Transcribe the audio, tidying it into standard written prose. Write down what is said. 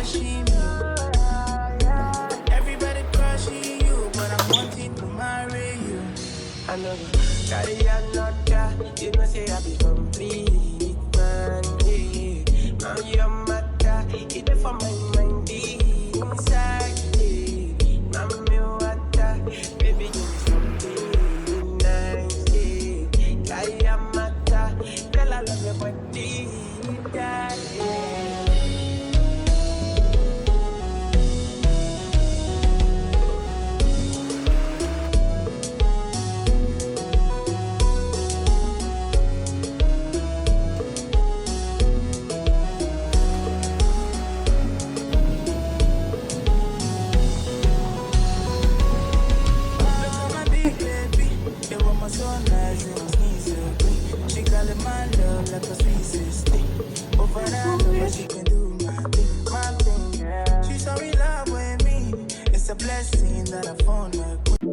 crushing me. Everybody crushing you, but I'm wanting to marry you. I know you carry another. You know say I be complete, man. Yeah. Man, your matter. It be for my mind inside. Yeah. Man, me water. Baby, give me something nice. Yeah. Carry a matter. Girl, I love your body. Yeah. So nice, it was me so clean. She call it my love like a sweet sister. Over and over, she can do my thing, yeah. She's so in love with me. It's a blessing that I found her.